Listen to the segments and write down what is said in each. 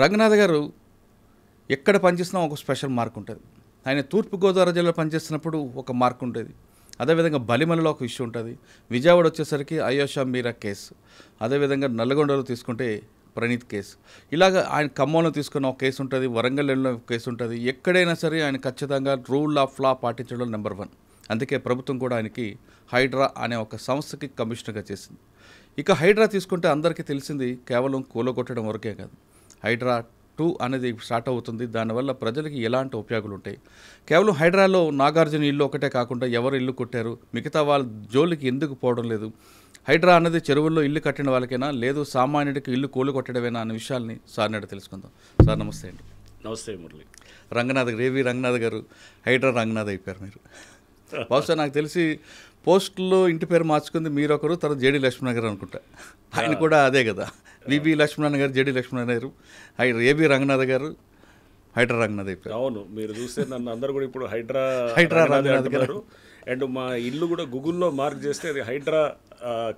రంగనాథ్ గారు ఎక్కడ పనిచేసినా ఒక స్పెషల్ మార్క్ ఉంటుంది. ఆయన తూర్పుగోదావరి జిల్లాలో పనిచేస్తున్నప్పుడు ఒక మార్క్ ఉండేది. అదేవిధంగా బలిమలలో ఒక ఇష్యూ ఉంటుంది. విజయవాడ వచ్చేసరికి అయోషా మీరా కేసు, అదేవిధంగా నల్గొండలో తీసుకుంటే ప్రణీత్ కేసు, ఇలాగ ఆయన ఖమ్మంలో తీసుకున్న ఒక కేసు ఉంటుంది, వరంగల్లో ఒక కేసు ఉంటుంది. ఎక్కడైనా సరే ఆయన ఖచ్చితంగా రూల్ ఆఫ్ లా పాటించడం నెంబర్ 1. అందుకే ప్రభుత్వం కూడా ఆయనకి హైడ్రా అనే ఒక సంస్థకి కమిషనర్గా చేసింది. ఇక హైడ్రా తీసుకుంటే అందరికీ తెలిసింది కేవలం కూలగొట్టడం వరకే కాదు. హైడ్రా 2 అనేది స్టార్ట్ అవుతుంది. దానివల్ల ప్రజలకి ఎలాంటి ఉపయోగాలు ఉంటాయి? కేవలం హైడ్రాలో నాగార్జున ఇల్లు ఒకటే కాకుండా ఎవరు ఇల్లు కొట్టారు, మిగతా వాళ్ళ జోలికి ఎందుకు పోవడం లేదు, హైడ్రా అనేది చెరువుల్లో ఇల్లు కట్టిన వాళ్ళకైనా లేదు సామాన్యుడికి ఇల్లు కూలగొట్టడమేనా అనే విషయాల్ని సార్ నాడు తెలుసుకుందాం. సార్ నమస్తే అండి. నమస్తే మురళి. రంగనాథ్ రేవి రంగనాథ్ గారు హైడ్రా రంగనాథ్ అయిపోయారు మీరు. బహుశా నాకు తెలిసి పోస్టుల్లో ఇంటి పేరు మార్చుకుంది మీరు ఒకరు, తర్వాత జేడి లక్ష్మణ్ గారు అనుకుంటా. ఆయన కూడా అదే కదా, వివి లక్ష్మణ్ గారు, జేడి లక్ష్మణ్ గారు, ఏబి రంగనాథ్ గారు హైడ్రా రంగనాథ్ అయిపోయారు. అవును, మీరు చూస్తే నన్ను అందరు కూడా ఇప్పుడు హైడ్రా రంగనాథ్ గారు. అండ్ మా ఇల్లు కూడా గూగుల్లో మార్క్ చేస్తే అది హైడ్రా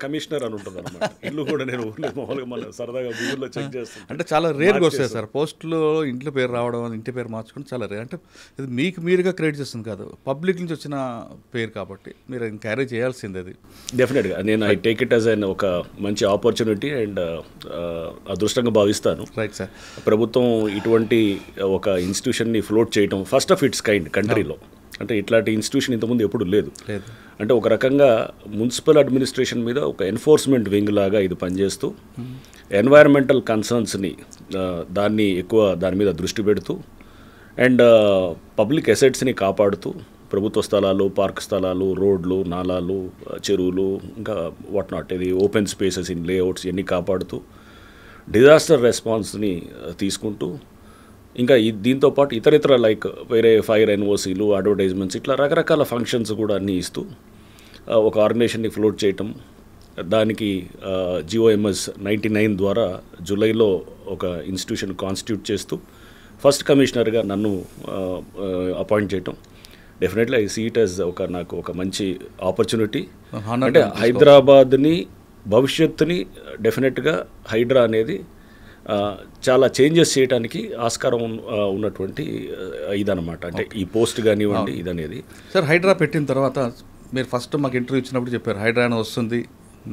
కమిషనర్ అని ఉంటుంది అనమాట. ఇల్లు కూడా నేను మామూలుగా మన సరదాగా గూగుల్లో చెక్ చేస్తాను. అంటే చాలా రేర్గా వస్తాయి సార్ పోస్టులో ఇంట్లో పేరు రావడం, ఇంటి పేరు మార్చుకుంటే చాలా రేర్. అంటే ఇది మీకు మీరుగా క్రియేట్ చేస్తుంది కాదు, పబ్లిక్ నుంచి వచ్చిన పేరు కాబట్టి మీరు క్యారీ చేయాల్సింది. అది డెఫినెట్గా నేను ఐ టేక్ ఇట్ యాజ్ ఒక మంచి ఆపర్చునిటీ అండ్ అదృష్టంగా భావిస్తాను. Right sir. ప్రభుత్వం ఇటువంటి ఒక ఇన్స్టిట్యూషన్ని ఫ్లోట్ చేయడం ఫస్ట్ ఆఫ్ ఇట్స్ కైండ్ కంట్రీలో. అంటే ఇట్లాంటి ఇన్స్టిట్యూషన్ ఇంతకుముందు ఎప్పుడు లేదు. అంటే ఒక రకంగా మున్సిపల్ అడ్మినిస్ట్రేషన్ మీద ఒక ఎన్ఫోర్స్మెంట్ వింగ్ లాగా ఇది పనిచేస్తూ ఎన్వైరన్మెంటల్ కన్సర్న్స్ని దాని మీద దృష్టి పెడుతూ అండ్ పబ్లిక్ అసెట్స్ని కాపాడుతూ ప్రభుత్వ స్థలాలు, పార్క్ స్థలాలు, రోడ్లు, నాలాలు, చెరువులు, ఇంకా వాట్ నాట్, ఇది ఓపెన్ స్పేసెస్ ఇన్ లేఅవుట్స్ ఇవన్నీ కాపాడుతూ డిజాస్టర్ రెస్పాన్స్ని తీసుకుంటూ ఇంకా దీంతోపాటు ఇతర లైక్ వేరే ఫైర్ ఎన్ఓసీలు, అడ్వర్టైజ్మెంట్స్, ఇట్లా రకరకాల ఫంక్షన్స్ కూడా అన్నీ ఇస్తూ ఒక ఆర్గనైజేషన్ని ఫ్లోట్ చేయటం. దానికి GOMS 99 ద్వారా జూలైలో ఒక ఇన్స్టిట్యూషన్ కాన్స్టిట్యూట్ చేస్తూ ఫస్ట్ కమిషనర్గా నన్ను అపాయింట్ చేయటం. Definitely I see it as నాకు ఒక మంచి ఆపర్చునిటీ. అంటే హైదరాబాద్ని భవిష్యత్తుని డెఫినెట్గా హైడ్రా అనేది చాలా చేంజెస్ చేయడానికి ఆస్కారం ఉన్నటువంటి ఇదనమాట. అంటే ఈ పోస్ట్ కానివ్వండి ఇదనేది. సార్ హైడ్రా పెట్టిన తర్వాత మీరు ఫస్ట్ మాకు ఇంటర్వ్యూ ఇచ్చినప్పుడు చెప్పారు హైడ్రా వస్తుంది,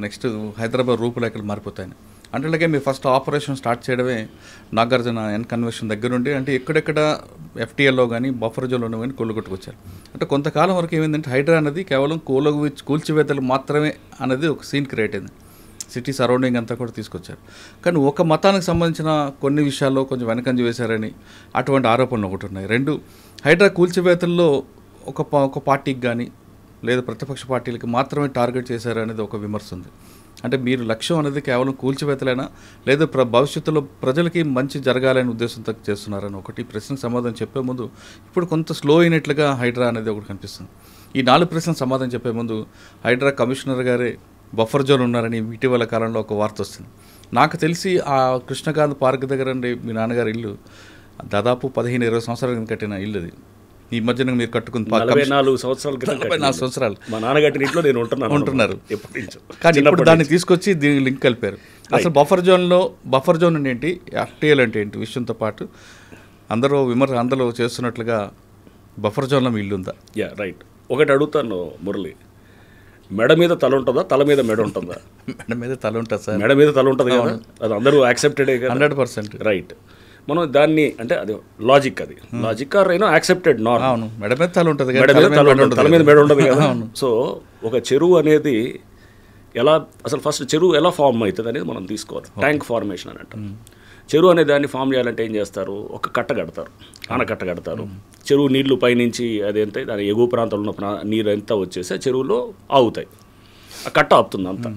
నెక్స్ట్ హైదరాబాద్ రూపురేఖలు మారిపోతాయని. అంటే మీరు ఫస్ట్ ఆపరేషన్ స్టార్ట్ చేయడమే నాగార్జున కన్వెన్షన్ దగ్గర నుండి, అంటే ఎక్కడెక్కడ FTLలో కానీ బఫర్ జోన్లో కానీ కూలగొట్టుకొచ్చారు. అంటే కొంతకాలం వరకు ఏమైందంటే హైడ్రా అనేది కేవలం కూల్చివేతలు మాత్రమే అనేది ఒక సీన్ క్రియేట్ అయింది. సిటీ సరౌండింగ్ అంతా కూడా తీసుకొచ్చారు. కానీ ఒక మతానికి సంబంధించిన కొన్ని విషయాల్లో కొంచెం వెనకంజ వేశారని అటువంటి ఆరోపణలు ఒకటి ఉన్నాయి. 2 హైడ్రా కూల్చివేతల్లో ఒక పార్టీకి కానీ లేదా ప్రతిపక్ష పార్టీలకి మాత్రమే టార్గెట్ చేశారనేది ఒక విమర్శ ఉంది. అంటే మీరు లక్ష్యం అనేది కేవలం కూల్చివేతలైనా లేదా భవిష్యత్తులో ప్రజలకి మంచి జరగాలనే ఉద్దేశంతో చేస్తున్నారని ఒకటి ప్రశ్నకు సమాధానం చెప్పే ముందు ఇప్పుడు కొంత స్లో అయినట్లుగా హైడ్రా అనేది ఒకటి కనిపిస్తుంది. ఈ 4 ప్రశ్నలకు సమాధానం చెప్పే ముందు హైడ్రా కమిషనర్ గారే బఫర్ జోన్ ఉన్నారని ఇటీవల కాలంలో ఒక వార్త వస్తుంది. నాకు తెలిసి ఆ కృష్ణకాంత్ పార్క్ దగ్గర మీ నాన్నగారి ఇల్లు దాదాపు 15-20 సంవత్సరాల కింద కట్టిన ఇల్లు. అది ఈ మధ్యన మీరు కట్టుకున్న 44 సంవత్సరాలు మా నాన్నగారి ఇంట్లో నేను ఉంటున్నారు. కానీ ఇప్పుడు దాన్ని తీసుకొచ్చి దీనికి లింక్ కలిపారు. అసలు బఫర్ జోన్ అంటే ఏంటి, FTL అంటే ఏంటి విషయంతో పాటు అందరూ చేస్తున్నట్లుగా బఫర్ జోన్లో మీ ఇల్లు ఉందా? రైట్. ఒకటి అడుగుతాను మురళి, మెడ మీద తల ఉంటుందా, తల మీద మెడ ఉంటుందా? మెడ మీద తల ఉంటుంది సార్. మెడ మీద తల ఉంటుంది కదా, అది అందరూ యాక్సెప్టెడే కదా. 100% రైట్. మనం దాన్ని అంటే అది లాజిక్, ఆర్ యాక్సెప్టెడ్ నార్మ్. అవును, మెడ మీద తల ఉంటుంది, తల మీద మెడ ఉంటుంది కదా. సో ఒక చెరువు అనేది అసలు ఫస్ట్ చెరువు ఎలా ఫామ్ అవుతుంది అనేది మనం తీసుకోవాలి. ట్యాంక్ ఫార్మేషన్ అని అంటాం. చెరువు అనే దాన్ని ఫామ్ చేయాలంటే ఏం చేస్తారు, ఒక కట్ట కడతారు, ఆనకట్ట కడతారు. చెరువు నీళ్లు పైనుంచి అదేంటే దాని ఎగువ ప్రాంతంలో ఉన్న నీరు అంతా వచ్చేసి చెరువులో ఆగుతాయి, ఆ కట్ట ఆపుతుంది అంతా.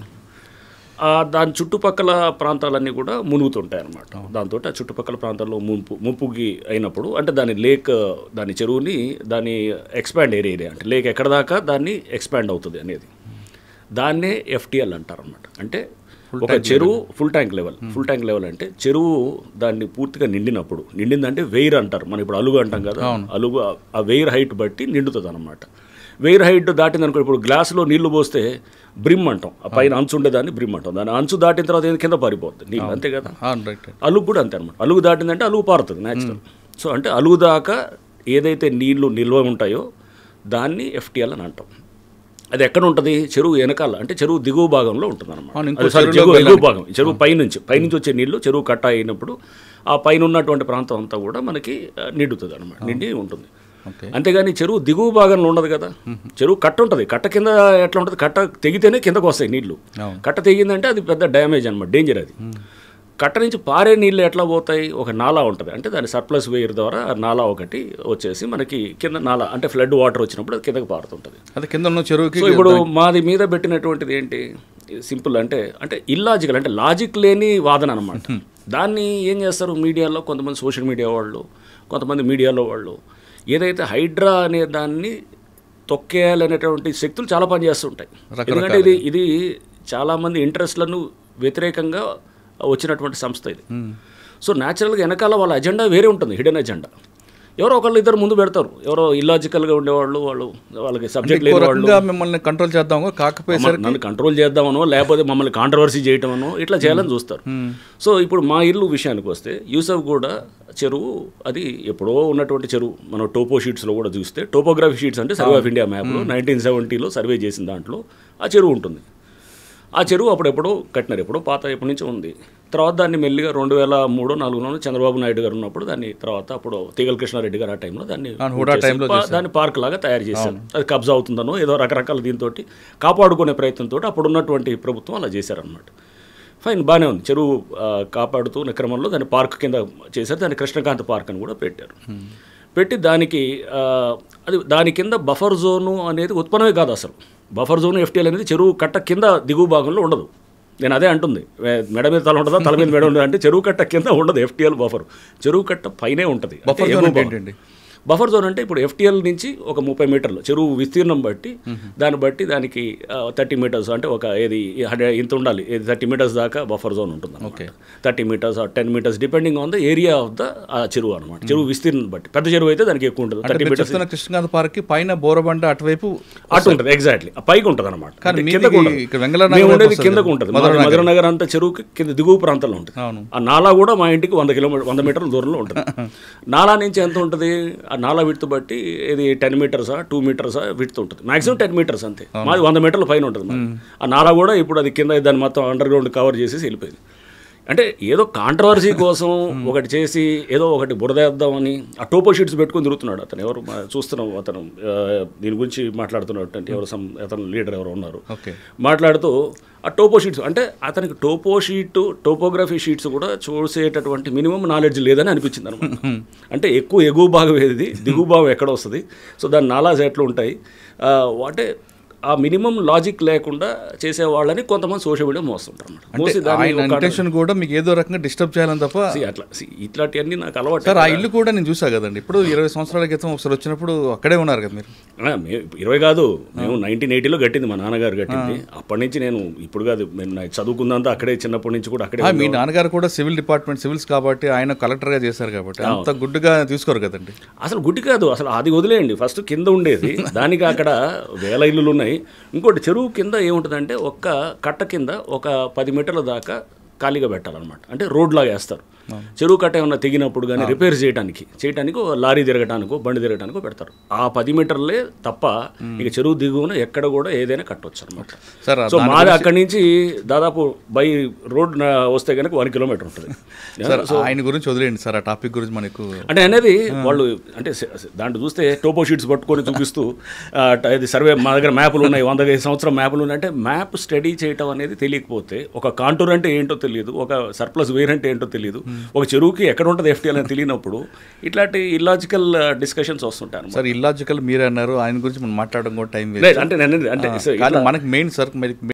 దాని చుట్టుపక్కల ప్రాంతాలన్నీ కూడా మునుగుతుంటాయి అన్నమాట. దాంతో ఆ చుట్టుపక్కల ప్రాంతాల్లో ముంపుకి అయినప్పుడు అంటే దాని చెరువుని దాని ఎక్స్పాండ్ ఏరియా అంటే లేక్ ఎక్కడ దాకా దాన్ని ఎక్స్పాండ్ అవుతుంది అనేది దాన్నే FTL అంటారు అన్నమాట. అంటే ఒక చెరువు ఫుల్ ట్యాంక్ లెవెల్ అంటే చెరువు దాన్ని పూర్తిగా నిండిందంటే వెయిర్ అంటారు. మనం ఇప్పుడు అలుగు అంటాం కదా, అలుగు ఆ వెయిర్ హైట్ బట్టి నిండుతుంది అనమాట. వెయిర్ హైట్ దాటింది అనుకో, ఇప్పుడు గ్లాసులో నీళ్లు పోస్తే బ్రిమ్ అంటాం, ఆ పైన అంచు ఉండేదాన్ని బ్రిమ్ అంటాం, దాని అంచు దాటిన తర్వాత ఏది కింద పారిపోతుంది నీళ్ళు, అంతే కదా. అలుగు కూడా అంతే అనమాట, అలుగు దాటిందంటే అలుగు పారుతుంది న్యాచురల్. సో అంటే అలుగు దాకా ఏదైతే నీళ్లు నిల్వ ఉంటాయో దాన్ని ఎఫ్టీఎల్ అని అంటాం. అది ఎక్కడ ఉంటుంది? చెరువు వెనకాల, అంటే చెరువు దిగువ భాగంలో ఉంటుంది అనమాట. ఎగువ భాగం, చెరువు పైనుంచి వచ్చే నీళ్లు చెరువు కట్ట అయినప్పుడు ఆ పైన ఉన్నటువంటి ప్రాంతం అంతా కూడా మనకి నిండుతుంది అనమాట, నిండి ఉంటుంది. అంతేగాని చెరువు దిగువ భాగంలో ఉండదు కదా. చెరువు కట్ట ఉంటుంది, కట్ట కింద ఎట్లా ఉంటుంది, కట్ట తెగితేనే కిందకు వస్తాయి నీళ్లు. కట్ట తెగిందంటే అది పెద్ద డ్యామేజ్ అనమాట, డేంజర్ అది. కట్ట నుంచి పారే నీళ్ళు ఎట్లా పోతాయి? ఒక నాలా ఉంటుంది, అంటే దాని సర్ప్లస్ వేయర్ ద్వారా నాలా ఒకటి వచ్చేసి మనకి కింద నాలా, అంటే ఫ్లడ్ వాటర్ వచ్చినప్పుడు అది కిందకి పారుతుంటుంది. అది కింద ఉన్న చెరువుకి. సో ఇప్పుడు మాది మీద పెట్టినటువంటిది ఏంటి, సింపుల్ అంటే ఇల్లాజికల్, అంటే లాజిక్ లేని వాదన అనమాట. దాన్ని ఏం చేస్తారు మీడియాలో కొంతమంది, సోషల్ మీడియా వాళ్ళు, కొంతమంది మీడియాలో వాళ్ళు, ఏదైతే హైడ్రా అనే దాన్ని తొక్కేయాలనేటువంటి శక్తులు చాలా పనిచేస్తుంటాయి. ఎందుకంటే ఇది చాలామంది ఇంట్రెస్ట్లను వ్యతిరేకంగా వచ్చినటువంటి సంస్థ ఇది. సో న్యాచురల్గా వెనకాల వాళ్ళ అజెండా వేరే ఉంటుంది, హిడెన్ అజెండా. ఎవరో ఒకళ్ళు ఇద్దరు ముందు పెడతారు, ఎవరో ఇల్లాజికల్గా ఉండేవాళ్ళు, వాళ్ళకి సబ్జెక్ట్ లేని వాళ్ళు మిమ్మల్ని కంట్రోల్ చేద్దామో, కాకపోతే నన్ను కంట్రోల్ చేద్దామనో, లేకపోతే మమ్మల్ని కాంట్రవర్సీ చేయటమనో ఇట్లా చేయాలని చూస్తారు. సో ఇప్పుడు మా ఇల్లు విషయానికి వస్తే, యూసఫ్ కూడా చెరువు అది ఎప్పుడో ఉన్నటువంటి చెరువు. మనం టోపో షీట్స్లో కూడా చూస్తే, టోపోగ్రఫీ షీట్స్ అంటే సర్వే ఆఫ్ ఇండియా మ్యాప్లో 1970లో సర్వే చేసిన దాంట్లో ఆ చెరువు ఉంటుంది. ఆ చెరువు అప్పుడెప్పుడో కట్టినారు, ఎప్పుడో పాత ఎప్పటి నుంచో ఉంది. తర్వాత దాన్ని మెల్లిగా 2003-2004 చంద్రబాబు నాయుడు గారు ఉన్నప్పుడు దాన్ని, తర్వాత అప్పుడు తీగల కృష్ణారెడ్డి గారు ఆ టైంలో దాన్ని పార్క్ లాగా తయారు చేశారు. అది కబ్జా అవుతుందనో ఏదో రకరకాల దీంతో కాపాడుకునే ప్రయత్నంతో అప్పుడు ఉన్నటువంటి ప్రభుత్వం అలా చేశారనమాట. ఫైన్, బాగానే ఉంది. చెరువు కాపాడుతున్న క్రమంలో దాన్ని పార్క్ కింద చేశారు, దాన్ని కృష్ణకాంత్ పార్క్ అని కూడా పెట్టారు. పెట్టి దానికి దాని కింద బఫర్ జోను అనేది ఉత్పన్నమే కాదు అసలు. బఫర్ జోన్ ఎఫ్టీఎల్ అనేది చెరువు కట్ట కింద దిగువ భాగంలో ఉండదు. నేను అదే అంటుంది, మెడ మీద తల ఉంటుందా, తల మీద మెడ ఉండదు అంటే చెరువు కట్ట కింద ఉండదు ఎఫ్టీఎల్ బఫర్, చెరువు కట్ట పైనే ఉంటుంది. బఫర్ జోన్ అంటే ఇప్పుడు ఎఫ్టీఎల్ నుంచి ఒక 30 మీటర్లు చెరువు విస్తీర్ణం బట్టి దానికి 30 మీటర్స్, అంటే ఒక ఇంత ఉండాలి, 30 మీటర్స్ దాకా బఫర్ జోన్ ఉంటుంది. 30 metres 10 metres depending on the area of the చెరువు అనమాట. చెరువు విస్తీర్ణం బట్టి, పెద్ద చెరువు అయితే దానికి ఎక్కువ ఉంటుంది. 30 మీటర్స్ కృష్ణకాంత్ పార్క్ పైన బోరబండ అటువైపు అటు ఉంటుంది, ఎగ్జాక్ట్లీ పైకి ఉంటుంది అనమాట. ఉండేది కిందకు ఉంటుంది. మధురనగర్ అంతా చెరువుకి కింద దిగువ ప్రాంతంలో ఉంటుంది. ఆ నాలా కూడా మా ఇంటికి 100 మీటర్ల దూరంలో ఉంటుంది. నాలా నుంచి ఎంత ఉంటుంది, ఆ నాలా విడ్త్ బట్టి ఇది 10 మీటర్సా 2 మీటర్సా విడ్త్ ఉంటుంది, మాక్సిమం 10 మీటర్స్ అంతే. మాది 100 మీటర్ల పైన ఉంటుంది. ఆ నాలా కూడా ఇప్పుడు అది కింద దాన్ని మొత్తం అండర్ గ్రౌండ్ కవర్ చేసేసి వెళ్ళిపోయింది. అంటే ఏదో కాంట్రవర్సీ కోసం ఒకటి చేసి ఏదో ఒకటి బురదేద్దామని ఆ టోపో షీట్స్ పెట్టుకుని తిరుగుతున్నాడు అతను. ఎవరు చూస్తున్నాం, అతను దీని గురించి మాట్లాడుతున్నాడు అంటే ఎవరు అతను లీడర్ ఎవరు ఉన్నారు మాట్లాడుతూ ఆ టోపో షీట్స్, అంటే అతనికి టోపోగ్రఫీ షీట్స్ కూడా చూసేటటువంటి మినిమం నాలెడ్జ్ లేదని అనిపించింది అనమాట. అంటే ఎక్కువ ఎగువ భాగం ఏది, దిగువ భాగం ఎక్కడ వస్తుంది, సో దాని నాలాస్ ఎట్లా ఉంటాయి, అంటే ఆ మినిమం లాజిక్ లేకుండా చేసేవాళ్ళని కొంతమంది సోషల్ మీడియా మోస్తుంటారు అన్నమాట. కూడా మీకు ఏదో రకంగా డిస్టర్బ్ చేయాలని తప్ప అట్లా ఇట్లాంటివన్నీ నాకు అలవాటు. సార్, ఆ ఇల్లు కూడా నేను చూసా కదండి, ఇప్పుడు 20 సంవత్సరాల క్రితం ఒకసారి వచ్చినప్పుడు అక్కడే ఉన్నారు కదా మీరు. 20 కాదు, మేము 1980లో కట్టింది, మా నాన్నగారు కట్టింది. అప్పటి నుంచి నేను ఇప్పుడు కాదు, నేను చదువుకుందంతా అక్కడే, చిన్నప్పటి నుంచి కూడా అక్కడే. మీ నాన్నగారు కూడా సివిల్ డిపార్ట్మెంట్ సివిల్స్ కాబట్టి ఆయన కలెక్టర్గా చేశారు కాబట్టి అంత గుడ్డుగా తీసుకోరు కదండి. అసలు గుడ్డి కాదు, అసలు అది వదిలేయండి. ఫస్ట్ కింద ఉండేది, దానికి అక్కడ వేల ఇల్లులు ఉన్నాయి. ఇంకోటి చెరువు కింద ఏముంటుందంటే ఒక్క కట్ట కింద ఒక 10 మీటర్ల దాకా ఖాళీగా పెట్టాలన్నమాట. అంటే రోడ్ లాగా వేస్తారు. చెరువు కట్ట ఏమన్నా తెగినప్పుడు కానీ రిపేర్ చేయడానికి లారీ తిరగటానికో బండి తిరగటానికో పెడతారు. ఆ 10 మీటర్లే తప్ప ఇక చెరువు దిగువన ఎక్కడ కూడా ఏదైనా కట్టవచ్చు అనమాట. సో మాది అక్కడి నుంచి దాదాపు బై రోడ్ వస్తే కనుక 1 కిలోమీటర్ ఉంటుంది. ఆయన గురించి వదిలేండి సార్, ఆ టాపిక్ గురించి మనకు అంటే అనేది వాళ్ళు అంటే దాంట్లో చూస్తే టోపో షీట్స్ పట్టుకొని చూపిస్తూ ఇది సర్వే మా దగ్గర మ్యాప్లు ఉన్నాయి, 100 సంవత్సరం మ్యాప్లు ఉన్నాయి అంటే మ్యాప్ స్టడీ చేయటం అనేది తెలియకపోతే, ఒక కాంటూర్ అంటే ఏంటో తెలియదు, ఒక సర్ప్లస్ వేర్ అంటే ఏంటో తెలియదు, ఒక చెరువుకి ఎక్కడ ఉంటుంది ఎఫ్టీఎల్ అని తెలియనప్పుడు ఇట్లాంటి ఇల్లాజికల్ డిస్కషన్స్ వస్తుంటాయి. సార్, ఇల్లాజికల్ మీరే అన్నారు, ఆయన గురించి మనం మాట్లాడడం కూడా టైం అంటే మనకి మెయిన్ సార్